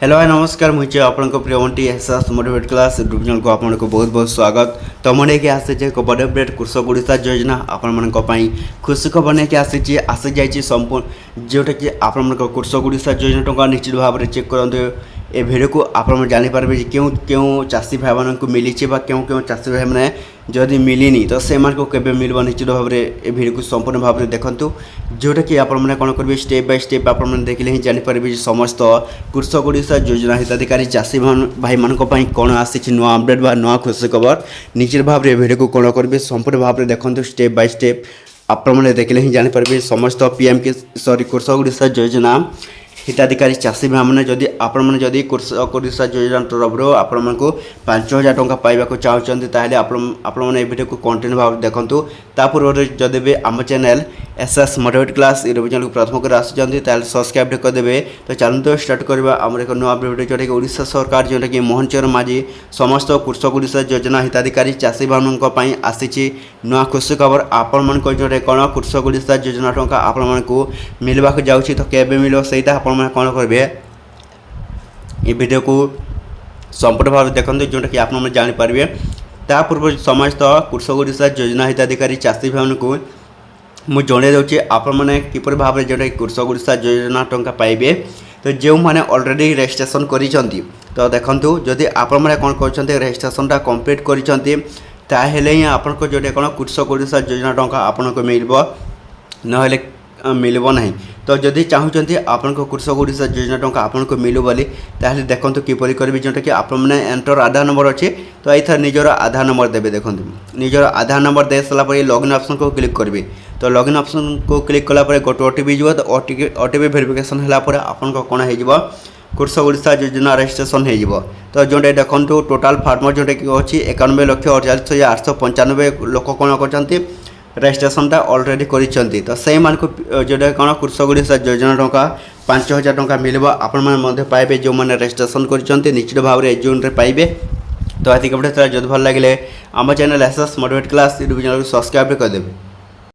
Hello hi नमस्कार मुझे आपको प्रिय Bunty SS motivate class YouTube channel को आपको बहुत बहुत स्वागत। तो मैंने कि आसी एक बड़ अपडेट कृषक ओडिशा योजना आपण खुशी खबर नहीं आसी आसी जाइए संपूर्ण जोटा कि आपण कृषक ओडिशा योजना टंका निश्चित भाव में चेक करूँ ए भिडियो को आप जानीपारे क्यों क्यों चाषी भाई मान को मिली क्यों क्यों चाषी भाई मैंने जदि मिलनी तो से केवे मिल निश्चित भाव में ए भिडियो को संपूर्ण भाव में देखूँ जोटा कि आपने कौन करेंगे स्टेप बाय स्टेप आप देखले ही जानीपारे समस्त कृषक ओडिशा योजना हिताधिकारी चाषी भाई मान कौन आसी नुआ अपडेट बा नुआ खुशी खबर निश्चित भाव में भिडियो को कौन करेंगे संपूर्ण भाव में देखूँ स्टेप बाय स्टेप आपने देखले ही जानीपारे समस्त पीएम के सॉरी कृषक ओडिशा योजना हिताधिकारी चाषी भाई मैंने जदि आपड़ी कृषक ओडिशा योजना तरफ आपण को 5,000 टंका पाइबा चाहते ताहले आपने भिडियो को कंटिन्यू भाव देखूँ पूर्व जदि भी आम channel SS motivate class YouTube channel को प्रथम कर आसुँच सब्सक्राइब करदे। तो चलते स्टार्ट करवा आम एक नुआ भिडियो जोटा कि ओडिशा सरकार जोटा कि मोहन चरण माझी समस्त कृषक ओडिशा योजना हिताधिकारी चाषी भाई आसी नुआ खुशी खबर आपण मान जोटा कौन कृषक ओडिशा योजना टंका आपण को मिलवाक जाऊँगी तो केवे मिल सहीटा मैंने कौन करेंगे ये वीडियो को संपूर्ण भाव देखते जोटा कि आप जानीपारे ता पूर्व समस्त कृषक ओडिशा योजना हिताधिकारी चाषी भाई को मुझे जन दूसरी आपने किपर भाव में जोटा कृषक ओडिशा योजना टंका पाइबे। तो जो मैंने ऑलरेडी रजिस्ट्रेशन कर तो देखूँ जदि आपने कौन कर रजिस्ट्रेशनटा कंप्लीट कर ही आपको जोटा कौन कृषक ओडिशा योजना टंका आपको मिल ना मिलब ना। तो जदि चाहूँगी आपको कृषक ओडिशा योजना टंका आपको मिलू बोली ताहले देखो किपर करेंगे जोटा कि आपने एंटर आधार नंबर अच्छे तो ये निजर आधार नंबर देवे देखो निजर आधार नंबर दे सारापर लॉगिन ऑप्शन को क्लिक करेंगे। तो लॉगिन ऑप्शन को क्लिक कलापर गोटे ओटीपी जो तो ओटीपी वेरिफिकेशन है आपन कौन हो कृषक ओडिशा योजना रजिस्ट्रेशन हो। तो जोटा देखो टोटाल फार्मर जोटा कि अच्छी 91,48,895 लोक कौन कर रजिस्ट्रेशनटा ऑलरेडी करिसेंती। तो से मान को जोटा कौन कृषक ओडिशा योजना टंका 5,000 टंका मिलबो आपण पाइबे जो मैंने रजिस्ट्रेशन करिसेंती निश्चित भाव में जून रे पाइबे। तो आती अपडेट जब भल लगे आम channel SS motivate class YouTube channel को सब्सक्राइब करदेवे।